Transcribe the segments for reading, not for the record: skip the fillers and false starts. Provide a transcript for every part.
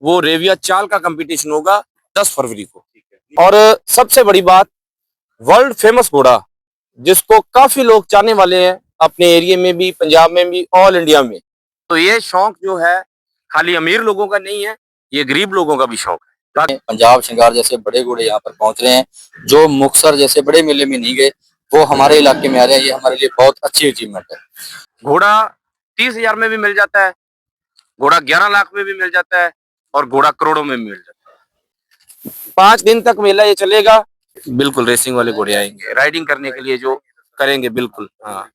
वो रेविया चाल का कंपटीशन होगा 10 फरवरी को। और सबसे बड़ी बात, वर्ल्ड फेमस घोड़ा जिसको काफी लोग चाहने वाले हैं अपने एरिया में भी, पंजाब में भी, ऑल इंडिया में। तो ये शौक जो है खाली अमीर लोगों का नहीं है, ये गरीब लोगों का भी शौक है। पंजाब श्रृंगार जैसे बड़े घोड़े यहाँ पर पहुंच रहे हैं, जो मुक्तसर जैसे बड़े मेले में नहीं गए वो हमारे इलाके में आ रहे हैं। ये हमारे लिए बहुत अच्छी अचीवमेंट है। घोड़ा 30,000 में भी मिल जाता है, घोड़ा 11 लाख में भी मिल जाता है और घोड़ा करोड़ों में भी मिल जाता है। 5 दिन तक मेला ये चलेगा। बिल्कुल रेसिंग वाले घोड़े आएंगे राइडिंग करने के लिए, जो करेंगे बिल्कुल। हाँ,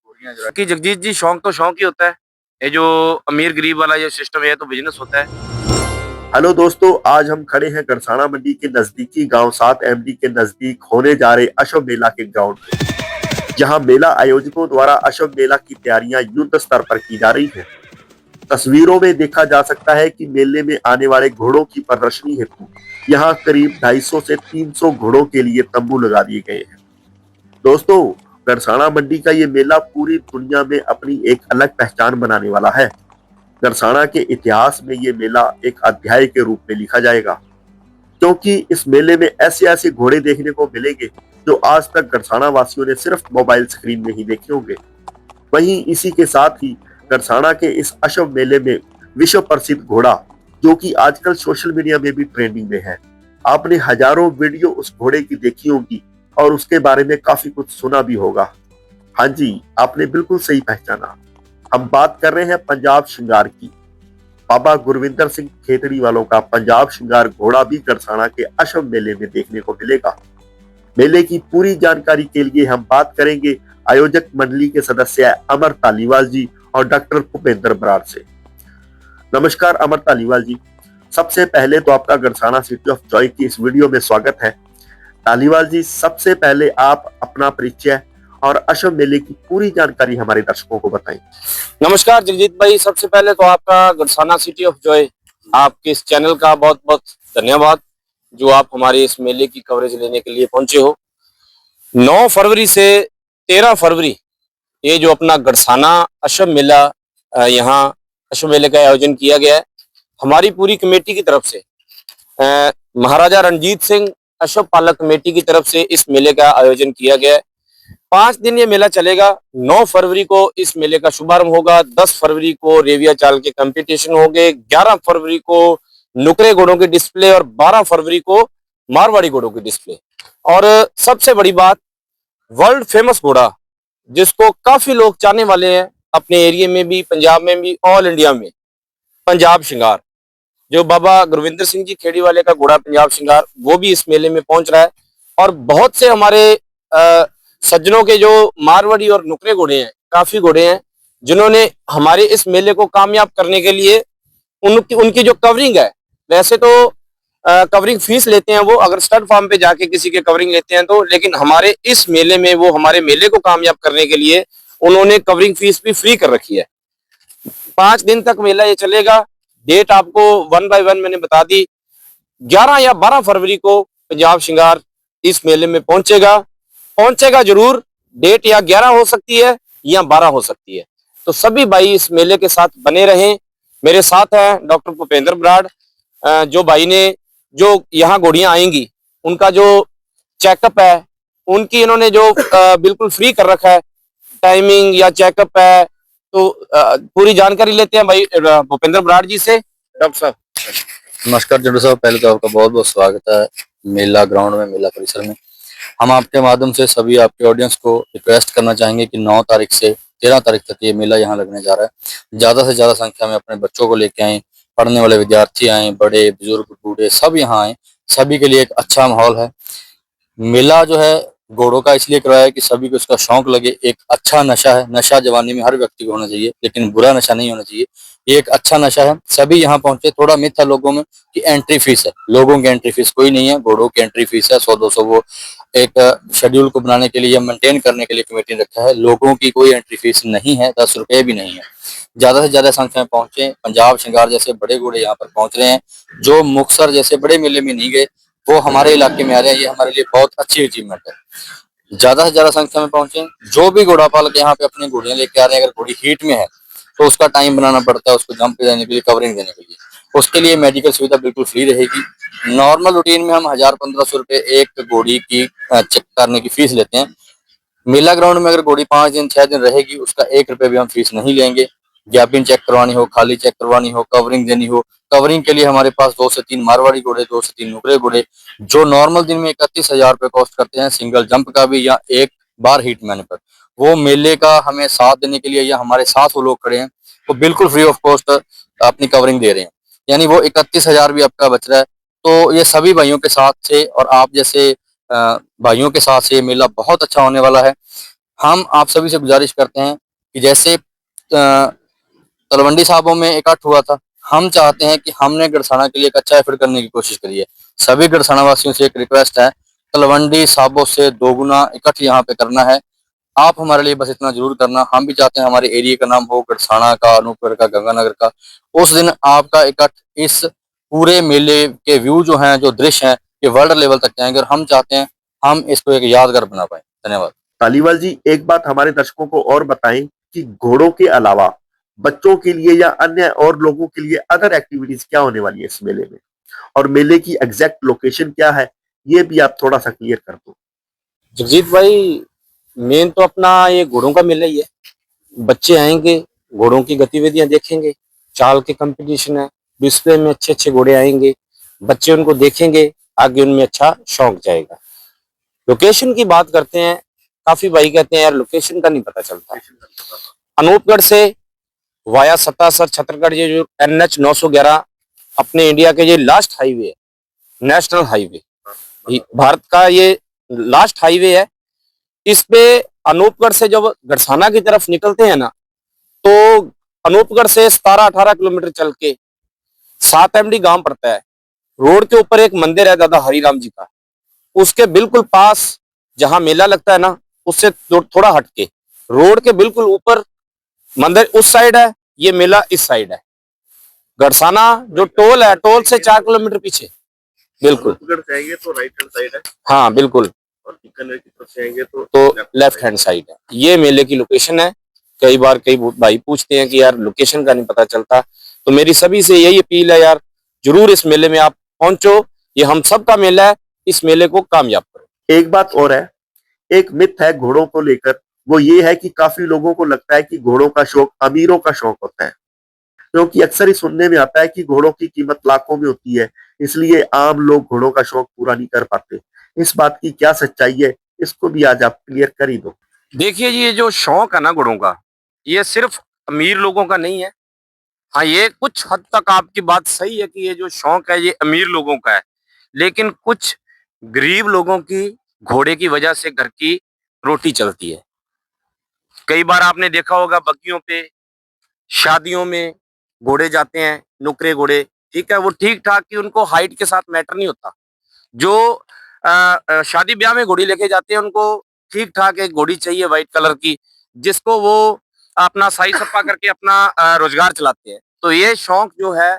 कि जगजीत जी शौक तो शौक ही होता है, ये जो अमीर गरीब वाला ये सिस्टम है तो बिजनेस होता है। हेलो दोस्तों, आज हम खड़े हैं गड़साना मंडी के नजदीकी गांव 7 MD के नजदीक होने जा रहे अशव मेला के ग्राउंड पे, जहां मेला आयोजकों द्वारा अशव मेला की तैयारियां युद्ध स्तर पर की जा रही हैं। तस्वीरों में देखा जा सकता है कि मेले में आने वाले घोड़ों की प्रदर्शनी हेतु यहां करीब 250 से 300 घोड़ों के लिए तंबू लगा दिए गए हैं। दोस्तों, गड़साना मंडी का ये मेला पूरी दुनिया में अपनी एक अलग पहचान बनाने वाला है। गड़साना के इतिहास में ये मेला एक अध्याय के रूप में लिखा जाएगा, क्योंकि इस मेले में ऐसे ऐसे घोड़े देखने को मिलेंगे जो आज तक गड़साना वासियों ने सिर्फ मोबाइल स्क्रीन में ही देखे होंगे। वहीं इसी के साथ ही गड़साना के इस अशव मेले में विश्व प्रसिद्ध घोड़ा, जो कि आजकल सोशल मीडिया में भी ट्रेंडिंग में है, आपने हजारों वीडियो उस घोड़े की देखी होगी और उसके बारे में काफी कुछ सुना भी होगा। हाँ जी, आपने बिल्कुल सही पहचाना, हम बात कर रहे हैं पंजाब श्रृंगार की। बाबा गुरविंदर सिंह खेतड़ी वालों का पंजाब श्रृंगार घोड़ा भी गड़साना के अशव मेले में देखने को मिलेगा। मेले की पूरी जानकारी के लिए हम बात करेंगे आयोजक मंडली के सदस्य अमर तालीवाल जी और डॉक्टर भूपेंद्र बराड़ से। नमस्कार अमर तालीवाल जी, सबसे पहले तो आपका गड़साना सिटी ऑफ जॉय की इस वीडियो में स्वागत है। तालीवाल जी, सबसे पहले आप अपना परिचय और अशव मेले की पूरी जानकारी हमारे दर्शकों को बताएं। नमस्कार जगजीत भाई, सबसे पहले तो आपका गड़साना सिटी ऑफ जॉय, आपके इस चैनल का बहुत बहुत धन्यवाद जो आप हमारे इस मेले की कवरेज लेने के लिए पहुंचे हो। 9 फरवरी से 13 फरवरी ये जो अपना गड़साना अशव मेला, यहाँ अशव मेले का आयोजन किया गया है हमारी पूरी कमेटी की तरफ से। महाराजा रणजीत सिंह अशव पालक कमेटी की तरफ से इस मेले का आयोजन किया गया है। 5 दिन ये मेला चलेगा। 9 फरवरी को इस मेले का शुभारंभ होगा, 10 फरवरी को रेविया चाल के कंपटीशन होंगे, 11 फरवरी को नुकरे घोड़ों की डिस्प्ले और 12 फरवरी को मारवाड़ी घोड़ों की डिस्प्ले। और सबसे बड़ी बात, वर्ल्ड फेमस घोड़ा जिसको काफी लोग चाहने वाले हैं अपने एरिया में भी, पंजाब में भी, ऑल इंडिया में, पंजाब श्रृंगार, जो बाबा गुरविंदर सिंह जी खेड़ी वाले का घोड़ा पंजाब श्रृंगार, वो भी इस मेले में पहुंच रहा है। और बहुत से हमारे सज्जनों के जो मारवाड़ी और नुकरे घोड़े हैं, काफी घोड़े हैं जिन्होंने हमारे इस मेले को कामयाब करने के लिए उनकी जो कवरिंग है, वैसे तो कवरिंग फीस लेते हैं वो, अगर स्टड फार्म पे जाके किसी के कवरिंग लेते हैं तो, लेकिन हमारे इस मेले में वो हमारे मेले को कामयाब करने के लिए उन्होंने कवरिंग फीस भी फ्री कर रखी है। 5 दिन तक मेला ये चलेगा। डेट आपको 1 बाय 1 मैंने बता दी। 11 या 12 फरवरी को पंजाब श्रृंगार इस मेले में पहुंचेगा जरूर। डेट या 11 हो सकती है या 12 हो सकती है। तो सभी भाई इस मेले के साथ बने रहें। मेरे साथ हैं डॉक्टर भूपेंद्र बराड़, जो भाई ने जो यहाँ घोड़ियां आएंगी उनका जो चेकअप है, उनकी इन्होंने जो बिल्कुल फ्री कर रखा है, टाइमिंग या चेकअप है। तो पूरी जानकारी लेते हैं भाई भूपेंद्र बराड़ जी से। डॉक्टर साहब नमस्कार जडू साहब, पहले तो आपका बहुत बहुत स्वागत है मेला ग्राउंड में, मेला परिसर में। हम आपके माध्यम से सभी आपके ऑडियंस को रिक्वेस्ट करना चाहेंगे कि 9 तारीख से 13 तारीख तक ये मेला यहाँ लगने जा रहा है। ज्यादा से ज्यादा संख्या में अपने बच्चों को लेके आए, पढ़ने वाले विद्यार्थी आए, बड़े बुजुर्ग बूढ़े सब यहाँ आए। सभी के लिए एक अच्छा माहौल है। मेला जो है घोड़ों का इसलिए करवाया है कि सभी को इसका शौक लगे। एक अच्छा नशा है, नशा जवानी में हर व्यक्ति को होना चाहिए, लेकिन बुरा नशा नहीं होना चाहिए। ये एक अच्छा नशा है। सभी यहाँ पहुंचे। थोड़ा मिथ है लोगों में कि एंट्री फीस है, लोगों की एंट्री फीस कोई नहीं है। घोड़ों की एंट्री फीस है 100-200। वो एक शेड्यूल को बनाने के लिए, मेंटेन करने के लिए कमेटी ने रखा है। लोगों की कोई एंट्री फीस नहीं है, 10 रुपए भी नहीं है। ज्यादा से ज्यादा संख्या में पहुंचे। पंजाब श्रृंगार जैसे बड़े घोड़े यहाँ पर पहुंच रहे हैं, जो मुक्तसर जैसे बड़े मेले में नहीं गए वो हमारे इलाके में आ रहे हैं। ये हमारे लिए बहुत अच्छी अचीवमेंट है। ज्यादा से ज्यादा संख्या में पहुंचे। जो भी घोड़ा पालक यहाँ पे अपनी घोड़ियां लेके आ रहे हैं, अगर घोड़ी हीट में है तो उसका टाइम बनाना पड़ता है, उसको जंप देने के लिए, कवरिंग देने के लिए। उसके लिए मेडिकल सुविधा बिल्कुल फ्री रहेगी। नॉर्मल रूटीन में हम 1000-1500 रुपए एक घोड़ी की चेक करने की फीस लेते हैं। मेला ग्राउंड में अगर घोड़ी 5 दिन 6 दिन रहेगी, उसका 1 रुपए भी हम फीस नहीं लेंगे। गैपिंग चेक करवानी हो, खाली चेक करवानी हो, कवरिंग देनी हो, कवरिंग के लिए हमारे पास 2 से 3 मारवाड़ी घोड़े, 2 से 3 नुकरे घोड़े, जो नॉर्मल दिन में 31,000 रुपए कॉस्ट करते हैं सिंगल जंप का भी या एक बार हीट मैन पर, वो मेले का हमें साथ देने के लिए या हमारे साथ वो लोग खड़े हैं, वो बिल्कुल फ्री ऑफ कॉस्ट अपनी कवरिंग दे रहे हैं। यानी वो 31,000 भी आपका बच रहा है। तो ये सभी भाइयों के साथ से और आप जैसे भाइयों के साथ से ये मेला बहुत अच्छा होने वाला है। हम आप सभी से गुजारिश करते हैं कि जैसे तलवंडी साहबों में इकट्ठ हुआ था, हम चाहते हैं कि हमने गड़साना के लिए एक अच्छा एफर्ट करने की कोशिश करी है। सभी गड़साना वासियों से एक रिक्वेस्ट है, तलवंडी साहबों से दोगुना इकट्ठ यहाँ पे करना है। आप हमारे लिए बस इतना जरूर करना। हम भी चाहते हैं हमारे एरिया का नाम हो गड़साना का, अनूपगढ़ का, गंगानगर का। उस दिन आपका इकट्ठ इस पूरे मेले के व्यू जो हैं, जो दृश्य हैं, ये वर्ल्ड लेवल तक जाएंगे और हम चाहते हैं हम इसको एक यादगार बना पाए। धन्यवाद। तालीवाल जी, एक बात हमारे दर्शकों को और बताएं कि घोड़ों के अलावा बच्चों के लिए या अन्य और लोगों के लिए अदर एक्टिविटीज क्या होने वाली है इस मेले में, और मेले की एग्जैक्ट लोकेशन क्या है, ये भी आप थोड़ा सा क्लियर कर दो। जगजीत भाई, मेन तो अपना ये घोड़ों का मेला ही है। बच्चे आएंगे, घोड़ों की गतिविधियां देखेंगे, चाल के कंपटीशन है, डिस्प्ले में अच्छे अच्छे घोड़े आएंगे, बच्चे उनको देखेंगे, आगे उनमें अच्छा शौक जाएगा। लोकेशन की बात करते हैं, काफी भाई कहते हैं यार लोकेशन का नहीं पता चलता। अनूपगढ़ से वाया सतासर छतरगढ़, ये जो NH 911 अपने इंडिया के ये लास्ट हाईवे है, नेशनल हाईवे, भारत का ये लास्ट हाईवे है। इस पे अनूपगढ़ से जब गड़साना की तरफ निकलते हैं ना, तो अनूपगढ़ से 17-18 किलोमीटर चल के 7 MD गांव पड़ता है। रोड के ऊपर एक मंदिर है दादा हरिराम जी का, उसके बिल्कुल पास जहां मेला लगता है ना, उससे थोड़ा हटके रोड के बिल्कुल ऊपर मंदिर उस साइड है, ये मेला इस साइड है। गड़साना जो टोल है, टोल से 4 किलोमीटर पीछे बिल्कुल। अनूपगढ़ से आएंगे तो राइट हैंड साइड है, हाँ बिल्कुल, और बीकानेर की तरफ से आएंगे तो लेफ्ट हैंड साइड है। ये मेले की लोकेशन है। कई बार कई भाई पूछते हैं कि यार लोकेशन का नहीं पता चलता, तो मेरी सभी से यही अपील है यार, जरूर इस मेले में आप पहुंचो। ये हम सब का मेला है, इस मेले को कामयाब करो। एक बात और है, एक मिथ है घोड़ों को लेकर, वो ये है कि काफी लोगों को लगता है कि घोड़ों का शौक अमीरों का शौक होता है, क्योंकि अक्सर ही सुनने में आता है कि घोड़ों की कीमत लाखों में होती है, इसलिए आम लोग घोड़ों का शौक पूरा नहीं कर पाते। इस बात की क्या सच्चाई है, इसको भी आज आप क्लियर कर ही दो। देखिए जी, ये जो शौक है ना घोड़ों का, ये सिर्फ अमीर लोगों का नहीं है। हाँ, ये कुछ हद तक आपकी बात सही है कि ये जो शौक है ये अमीर लोगों का है, लेकिन कुछ गरीब लोगों की घोड़े की वजह से घर की रोटी चलती है। कई बार आपने देखा होगा बग्गियों पे शादियों में घोड़े जाते हैं, नुकरे घोड़े, ठीक है, वो ठीक ठाक कि उनको हाइट के साथ मैटर नहीं होता। जो शादी ब्याह में घोड़ी लेके जाते हैं, उनको ठीक ठाक एक घोड़ी चाहिए व्हाइट कलर की, जिसको वो अपना साई सप्पा करके अपना रोजगार चलाते हैं। तो ये शौक जो है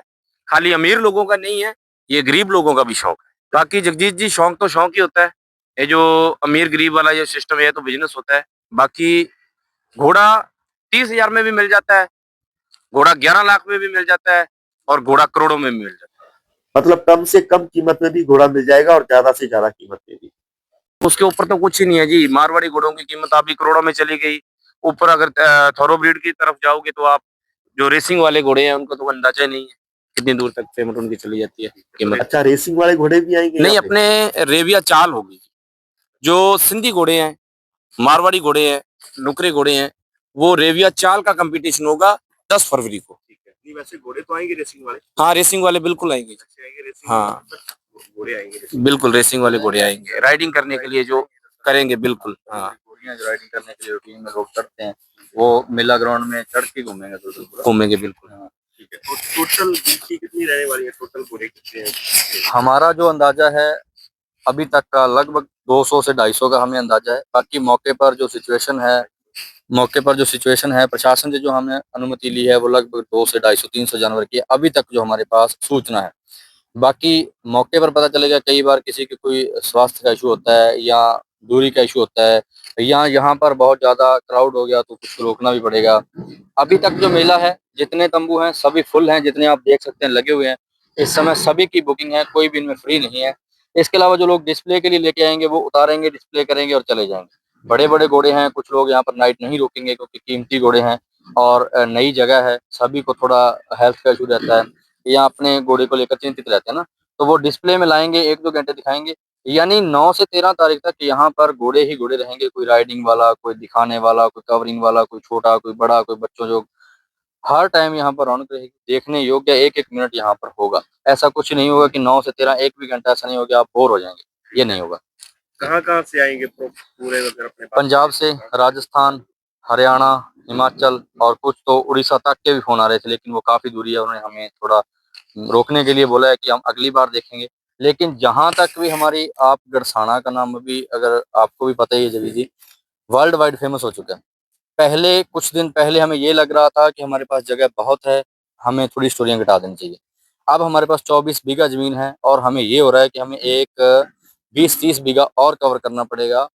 खाली अमीर लोगों का नहीं है, ये गरीब लोगों का भी शौक है। बाकी जगजीत जी, शौक तो शौक ही होता है। ये जो अमीर गरीब वाला ये सिस्टम है तो बिजनेस होता है। बाकी घोड़ा 30,000 में भी मिल जाता है, घोड़ा 11 लाख में भी मिल जाता है, और घोड़ा करोड़ों में भी मिल जाता है। मतलब कम से कम कीमत में भी घोड़ा मिल जाएगा और ज्यादा से ज्यादा कीमत में भी। उसके ऊपर तो कुछ ही नहीं है जी। मारवाड़ी घोड़ों की कीमत अभी करोड़ों में चली गई। ऊपर अगर थोरोब्रीड की तरफ जाओगे तो आप जो रेसिंग वाले घोड़े हैं उनको तो अंदाजा ही नहीं है कितनी दूर तक पेमेंट उनकी चली जाती है कीमत। अच्छा, रेसिंग वाले घोड़े भी आएंगे नहीं, यहाँ पे? अपने रेविया चाल होगी। जो सिंधी घोड़े हैं, मारवाड़ी घोड़े हैं, नुकरे घोड़े हैं, वो रेविया चाल का कंपटीशन होगा 10 फरवरी को। ठीक है, नहीं वैसे घोड़े तो आएंगे रेसिंग वाले? हाँ, रेसिंग वाले बिल्कुल आएंगे। हाँ, घोड़े आएंगे, बिल्कुल रेसिंग वाले घोड़े आएंगे, राइडिंग करने के लिए जो करेंगे बिल्कुल। हाँ, घोड़ियां जो राइडिंग करने के लिए रूटीन में लोग चढ़ते हैं, वो मेला ग्राउंड में चढ़ के घूमेंगे, तो घूमेंगे बिल्कुल। हाँ। ठीक है, तो टोटल गिनती कितनी रहने वाली है, टोटल घोड़े कितने हैं? हमारा जो अंदाजा है अभी तक का लगभग 200 से 250 का हमें अंदाजा है। बाकी मौके पर जो सिचुएशन है प्रशासन से जो हमने अनुमति ली है, वो लगभग 2 से 250-300 जानवर की है अभी तक जो हमारे पास सूचना है। बाकी मौके पर पता चलेगा, कई बार किसी के कोई स्वास्थ्य का इशू होता है या दूरी का इशू होता है, या यहाँ पर बहुत ज्यादा क्राउड हो गया तो कुछ रोकना भी पड़ेगा। अभी तक जो मेला है, जितने तंबू हैं सभी फुल हैं, जितने आप देख सकते हैं लगे हुए हैं। इस समय सभी की बुकिंग है, कोई भी इनमें फ्री नहीं है। इसके अलावा जो लोग डिस्प्ले के लिए लेके आएंगे वो उतारेंगे, डिस्प्ले करेंगे और चले जाएंगे। बड़े बड़े घोड़े हैं, कुछ लोग यहाँ पर नाइट नहीं रुकेंगे क्योंकि कीमती घोड़े हैं और नई जगह है, सभी को थोड़ा हेल्थ का इशू रहता है, या अपने घोड़े को लेकर चिंतित रहते हैं ना, तो वो डिस्प्ले में लाएंगे, 1-2 घंटे दिखाएंगे। यानी 9 से 13 तारीख तक यहाँ पर घोड़े ही घोड़े रहेंगे, कोई राइडिंग वाला, कोई दिखाने वाला, कोई कवरिंग वाला, कोई छोटा, कोई बड़ा, कोई बच्चों जो, हर टाइम यहाँ पर रौनक रहेगी, देखने योग्य एक-एक मिनट यहाँ पर होगा। ऐसा कुछ नहीं होगा कि 9 से 13 एक भी घंटा ऐसा नहीं होगा आप बोर हो जाएंगे, ये नहीं होगा। कहाँ से आएंगे पूरे अगर अपने पास? पंजाब से, राजस्थान, हरियाणा, हिमाचल और कुछ तो उड़ीसा तक के भी फोन आ रहे थे, लेकिन वो काफी दूरी है, उन्होंने हमें थोड़ा रोकने के लिए बोला है कि हम अगली बार देखेंगे। लेकिन जहां तक भी हमारी, आप गड़साना का नाम अभी अगर आपको भी पता ही है जभी जी, वर्ल्ड वाइड फेमस हो चुका है। पहले कुछ दिन पहले हमें ये लग रहा था कि हमारे पास जगह बहुत है, हमें थोड़ी स्टोरियां घटा देनी चाहिए। अब हमारे पास 24 बीघा जमीन है और हमें ये हो रहा है कि हमें एक 20-30 बीघा और कवर करना पड़ेगा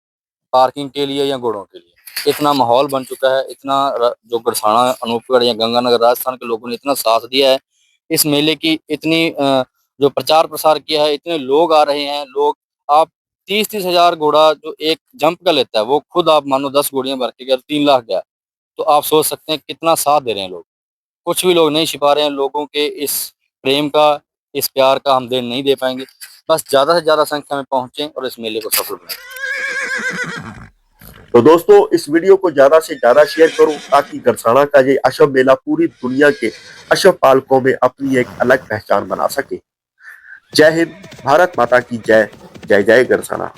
पार्किंग के लिए या घोड़ों के लिए। इतना माहौल बन चुका है, इतना जो गड़साना, अनूपगढ़ या गंगानगर राजस्थान के लोगों ने इतना साथ दिया है इस मेले की, इतनी जो प्रचार प्रसार किया है, इतने लोग आ रहे हैं। लोग, आप 30-30 हजार घोड़ा जो एक जंप का लेता है, वो खुद आप मानो 10 घोड़ियां भर के गया 3 लाख गया, तो आप सोच सकते हैं कितना साथ दे रहे हैं लोग। कुछ भी लोग नहीं छिपा रहे हैं, लोगों के इस प्रेम का, इस प्यार का हम देन नहीं दे पाएंगे। बस ज्यादा से ज्यादा संख्या में पहुंचे और इस मेले को सफल बनाएं। तो दोस्तों, इस वीडियो को ज्यादा से ज्यादा शेयर करो ताकि गड़साना का ये अशव मेला पूरी दुनिया के अशव पालकों में अपनी एक अलग पहचान बना सके। जय हिंद, भारत माता की जय। जय जय गड़साना।